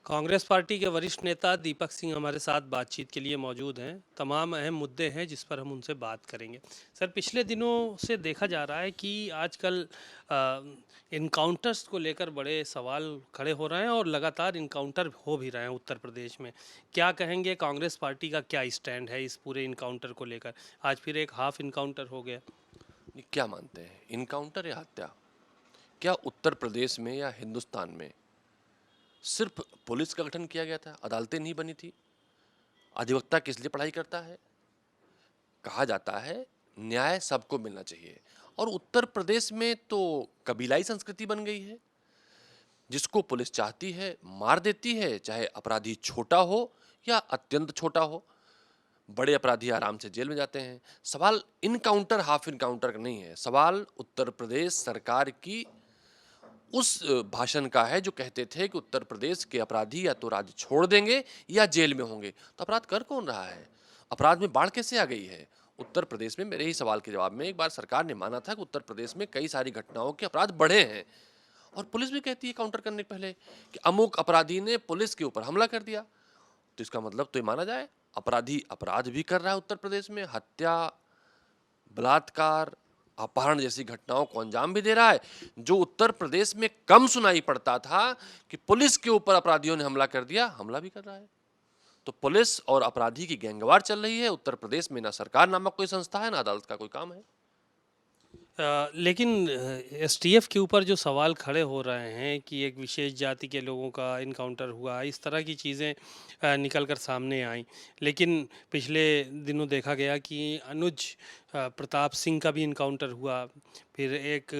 Congress party के वरिष्ठ नेता दीपक सिंह हमारे साथ बातचीत के लिए मौजूद हैं। तमाम अहम मुद्दे हैं जिस पर हम उनसे बात करेंगे। सर, पिछले दिनों से देखा जा रहा है कि आजकल इनकाउंटर्स को लेकर बड़े सवाल खड़े हो रहे हैं और लगातार इनकाउंटर हो भी रहे हैं उत्तर प्रदेश में। क्या कहेंगे, कांग्रेस पार्टी का क्या स्टैंड है इस पूरे इनकाउंटर को लेकर? आज फिर एक हाफ इनकाउंटर हो गया। ये क्या मानते हैं, इनकाउंटर या हत्या? क्या उत्तर प्रदेश में या हिंदुस्तान में सिर्फ पुलिस का गठन किया गया था, अदालतें नहीं बनी थी? अधिवक्ता किस लिए पढ़ाई करता है? कहा जाता है न्याय सबको मिलना चाहिए। और उत्तर प्रदेश में तो कबीलाई संस्कृति बन गई है। जिसको पुलिस चाहती है मार देती है, चाहे अपराधी छोटा हो या अत्यंत छोटा हो। बड़े अपराधी आराम से जेल में जाते हैं। सवाल इनकाउंटर हाफ इनकाउंटर का नहीं है, सवाल उत्तर प्रदेश सरकार की उस भाषण का है जो कहते थे कि उत्तर प्रदेश के अपराधी या तो राज्य छोड़ देंगे या जेल में होंगे। तो अपराध कर कौन रहा है? अपराध में बाढ़ कैसे आ गई है उत्तर प्रदेश में? मेरे ही सवाल के जवाब में एक बार सरकार ने माना था कि उत्तर प्रदेश में कई सारी घटनाओं के अपराध बढ़े हैं, और पुलिस भी कहती है काउंटर करने के पहले कि अमुक अपराधी ने पुलिस के ऊपर हमला कर दिया। तो इसका मतलब तो ये माना जाए अपराधी अपराध भी कर रहा है उत्तर प्रदेश में, हत्या, बलात्कार, अपहरण जैसी घटनाओं को अंजाम भी दे रहा है। जो उत्तर प्रदेश में कम सुनाई पड़ता था कि पुलिस के ऊपर अपराधियों ने हमला कर दिया, हमला भी कर रहा है। तो पुलिस और अपराधी की गैंगवार चल रही है उत्तर प्रदेश में। ना सरकार नामक कोई संस्था है, ना अदालत का कोई काम है। लेकिन एसटीएफ के ऊपर जो सवाल खड़े हो रहे हैं कि एक विशेष जाति के लोगों का इनकाउंटर हुआ, इस तरह की चीज़ें निकल कर सामने आईं। लेकिन पिछले दिनों देखा गया कि अनुज प्रताप सिंह का भी इनकाउंटर हुआ। फिर एक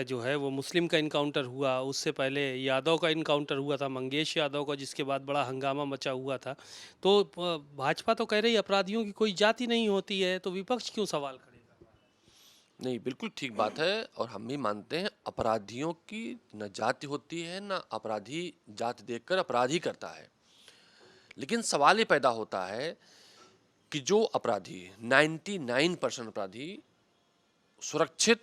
जो है वो मुस्लिम का इनकाउंटर हुआ। उससे पहले यादव का इनकाउंटर हुआ था, मंगेश यादव का, जिसके बाद बड़ा हंगामा मचा हुआ था। तो भाजपा तो कह रही अपराधियों की कोई जाति नहीं होती है, तो विपक्ष क्यों सवाल खड़े? नहीं, बिल्कुल ठीक बात है, और हम भी मानते हैं अपराधियों की न जाति होती है, न अपराधी जाति देखकर अपराध ही करता है। लेकिन सवाल ये पैदा होता है कि जो अपराधी 99% अपराधी सुरक्षित,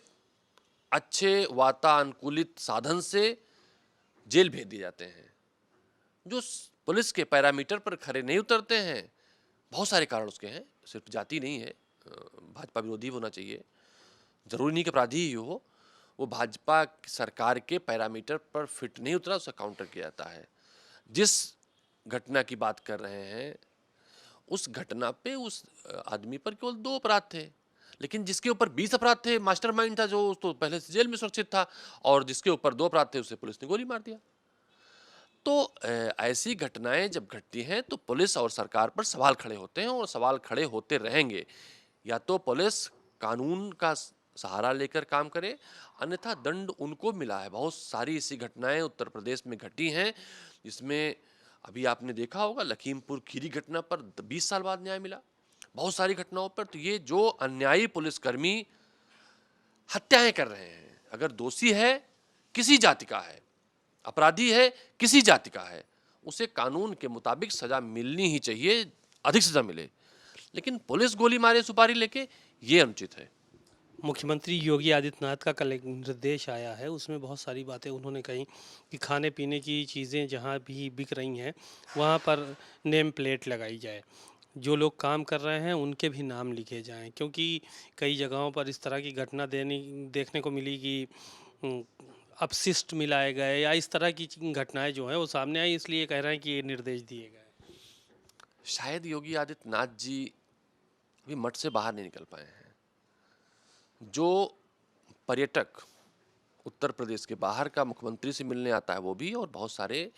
अच्छे वातानुकूलित साधन से जेल भेज दिए जाते हैं। जो पुलिस के पैरामीटर पर खरे नहीं उतरते हैं, बहुत सारे कारण उसके हैं, सिर्फ जाति नहीं है। भाजपा विरोधी होना चाहिए, जरूरी नहीं कि अपराधी ही हो। वो भाजपा सरकार के पैरामीटर पर फिट नहीं उतरा, उसका काउंटर किया जाता है। जिस घटना की बात कर रहे हैं, उस घटना पे उस आदमी पर केवल 2 अपराध थे, लेकिन जिसके ऊपर 20 अपराध थे, मास्टरमाइंड था, जो तो पहले से जेल में सुरक्षित था, और जिसके ऊपर 2 अपराध थे उसे पुलिस ने गोली मार दिया। तो ऐसी घटनाएं जब घटती हैं तो पुलिस और सरकार पर सवाल खड़े होते हैं, और सवाल खड़े होते रहेंगे। या तो पुलिस कानून का सहारा लेकर काम करे, अन्यथा दंड उनको मिला है। बहुत सारी ऐसी घटनाएं उत्तर प्रदेश में घटी हैं, जिसमें अभी आपने देखा होगा लखीमपुर खीरी घटना पर 20 साल बाद न्याय मिला। बहुत सारी घटनाओं पर तो ये जो अन्यायी पुलिसकर्मी हत्याएं कर रहे हैं, अगर दोषी है किसी जाति का है, अपराधी है किसी जाति का है, उसे कानून के मुताबिक सजा मिलनी ही चाहिए, अधिक सजा मिले। लेकिन पुलिस गोली मारे सुपारी लेके, ये अनुचित है। मुख्यमंत्री योगी आदित्यनाथ का कल एक निर्देश आया है, उसमें बहुत सारी बातें उन्होंने कही कि खाने पीने की चीज़ें जहाँ भी बिक रही हैं वहाँ पर नेम प्लेट लगाई जाए। जो लोग काम कर रहे हैं उनके भी नाम लिखे जाएं, क्योंकि कई जगहों पर इस तरह की घटना देखने को मिली कि उम, अपशिष्ट मिलाए गए या इस तरह की घटनाएं जो हैं वो सामने आई, इसलिए कह रहे हैं कि ये निर्देश दिए गए। शायद योगी आदित्यनाथ जी अभी मठ से बाहर नहीं निकल पाए हैं। जो पर्यटक उत्तर प्रदेश के बाहर का मुख्यमंत्री से मिलने आता है, वो भी, और बहुत सारे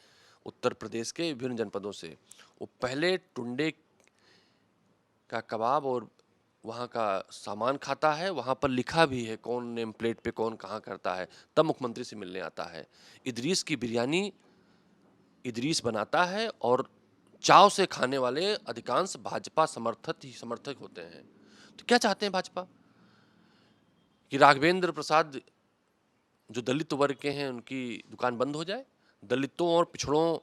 उत्तर प्रदेश के विभिन्न जनपदों से, वो पहले टुंडे का कबाब और वहाँ का सामान खाता है, वहाँ पर लिखा भी है कौन नेम प्लेट पे कौन कहाँ करता है, तब मुख्यमंत्री से मिलने आता है। इदरीस की बिरयानी इदरीस बनाता है, और चाव से खाने वाले अधिकांश भाजपा समर्थक होते हैं। तो क्या चाहते हैं भाजपा? कि राघवेंद्र प्रसाद जो दलित वर्ग के हैं उनकी दुकान बंद हो जाए? दलितों और पिछड़ों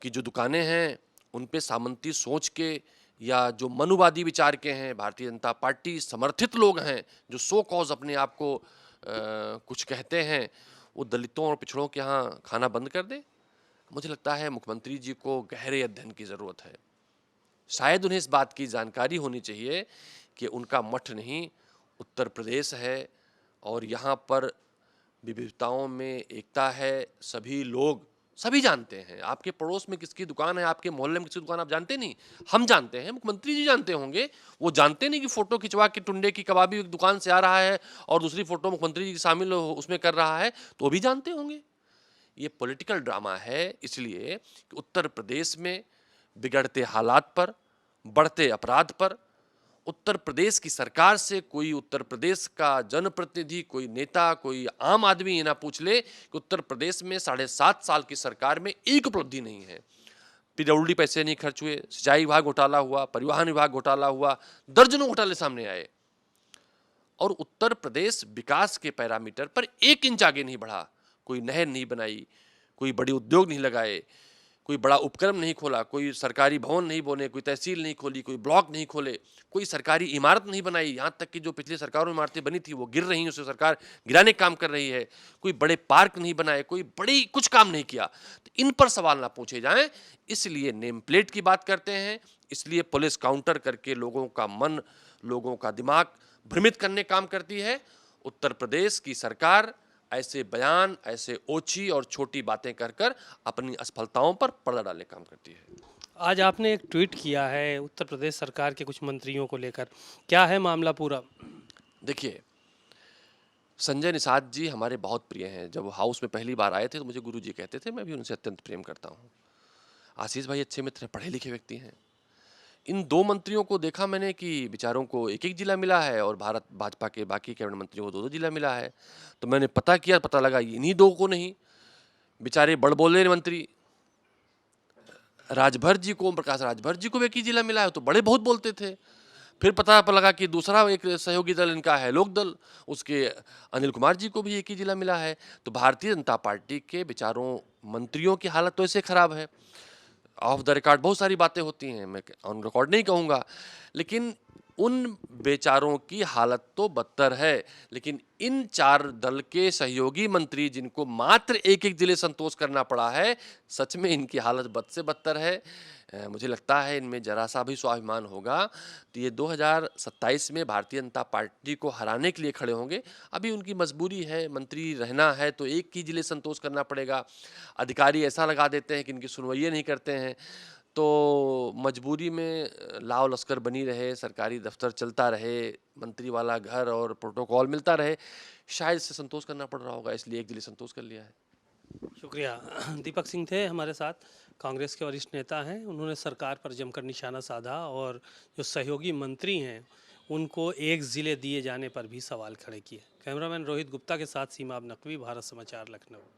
की जो दुकानें हैं उन पे सामंती सोच के, या जो मनुवादी विचार के हैं, भारतीय जनता पार्टी समर्थित लोग हैं, जो सो कॉज अपने आप को कुछ कहते हैं, वो दलितों और पिछड़ों के यहाँ खाना बंद कर दे? मुझे लगता है मुख्यमंत्री जी को गहरे अध्ययन की ज़रूरत है। शायद उन्हें इस बात की जानकारी होनी चाहिए कि उनका मठ नहीं, उत्तर प्रदेश है और यहाँ पर विविधताओं में एकता है। सभी लोग सभी जानते हैं। आपके पड़ोस में किसकी दुकान है, आपके मोहल्ले में किसकी दुकान आप जानते नहीं? हम जानते हैं, मुख्यमंत्री जी जानते होंगे। वो जानते नहीं कि फ़ोटो खिंचवा के टुंडे की कबाबी एक दुकान से आ रहा है और दूसरी फ़ोटो मुख्यमंत्री जी शामिल उसमें कर रहा है, तो भी जानते होंगे। ये पॉलिटिकल ड्रामा है, इसलिए कि उत्तर प्रदेश में बिगड़ते हालात पर, बढ़ते अपराध पर, उत्तर प्रदेश की सरकार से कोई उत्तर प्रदेश का जनप्रतिनिधि, कोई नेता, कोई आम आदमी ये ना पूछ ले कि उत्तर प्रदेश में 7.5 साल की सरकार में एक उपलब्धि नहीं है। पीडब्ल्यूडी पैसे नहीं खर्च हुए, सिंचाई विभाग घोटाला हुआ, परिवहन विभाग घोटाला हुआ, दर्जनों घोटाले सामने आए और उत्तर प्रदेश विकास के पैरामीटर पर 1 इंच आगे नहीं बढ़ा। कोई नहर नहीं बनाई, कोई बड़े उद्योग नहीं लगाए, कोई बड़ा उपक्रम नहीं खोला, कोई सरकारी भवन नहीं बने, कोई तहसील नहीं खोली, कोई ब्लॉक नहीं खोले, कोई सरकारी इमारत नहीं बनाई। यहाँ तक कि जो पिछली सरकारों में इमारतें बनी थी वो गिर रही हैं, उसे सरकार गिराने का काम कर रही है। कोई बड़े पार्क नहीं बनाए, कोई बड़ी कुछ काम नहीं किया। तो इन पर सवाल ना पूछे जाएं, इसलिए नेम प्लेट की बात करते हैं, इसलिए पुलिस काउंटर करके लोगों का मन, लोगों का दिमाग भ्रमित करने काम करती है। उत्तर प्रदेश की सरकार ऐसे बयान, ऐसे ओछी और छोटी बातें कर कर अपनी असफलताओं पर पर्दा डालने का काम करती है। आज आपने एक ट्वीट किया है उत्तर प्रदेश सरकार के कुछ मंत्रियों को लेकर, क्या है मामला पूरा? देखिए, संजय निषाद जी हमारे बहुत प्रिय हैं। जब वो हाउस में पहली बार आए थे तो मुझे गुरुजी कहते थे, मैं भी उनसे अत्यंत प्रेम करता हूँ। आशीष भाई अच्छे मित्र हैं, पढ़े लिखे व्यक्ति हैं। इन 2 मंत्रियों को देखा मैंने कि बेचारों को 1-1 जिला मिला है और भारत भाजपा के बाकी कैबिनेट मंत्रियों को 2-2 जिला मिला है। तो मैंने पता किया, पता लगा इन्हीं 2 को नहीं, बेचारे बड़बोले मंत्री राजभर जी को, ओम प्रकाश राजभर जी को भी एक ही जिला मिला है, तो बड़े बहुत बोलते थे। फिर पता लगा कि दूसरा एक सहयोगी दल इनका है लोक दल, उसके अनिल कुमार जी को भी एक ही जिला मिला है। तो भारतीय जनता पार्टी के बेचारों मंत्रियों की हालत तो ऐसे खराब है। ऑफ द रिकॉर्ड बहुत सारी बातें होती हैं, मैं ऑन रिकॉर्ड नहीं कहूँगा, लेकिन उन बेचारों की हालत तो बदतर है। लेकिन इन 4 दल के सहयोगी मंत्री जिनको मात्र एक-एक जिले संतोष करना पड़ा है, सच में इनकी हालत बद से बदतर है। मुझे लगता है इनमें ज़रा-सा भी स्वाभिमान होगा तो ये 2027 में भारतीय जनता पार्टी को हराने के लिए खड़े होंगे। अभी उनकी मजबूरी है, मंत्री रहना है तो एक ही जिले संतोष करना पड़ेगा। अधिकारी ऐसा लगा देते हैं कि इनकी सुनवाइयाँ नहीं करते हैं। तो मजबूरी में लाव लश्कर बनी रहे, सरकारी दफ्तर चलता रहे, मंत्री वाला घर और प्रोटोकॉल मिलता रहे, शायद इससे संतोष करना पड़ रहा होगा, इसलिए एक जिले संतोष कर लिया है। शुक्रिया। दीपक सिंह थे हमारे साथ, कांग्रेस के वरिष्ठ नेता हैं। उन्होंने सरकार पर जमकर निशाना साधा और जो सहयोगी मंत्री हैं उनको एक ज़िले दिए जाने पर भी सवाल खड़े किए। कैमरामैन रोहित गुप्ता के साथ सीमा अब नकवी, भारत समाचार, लखनऊ।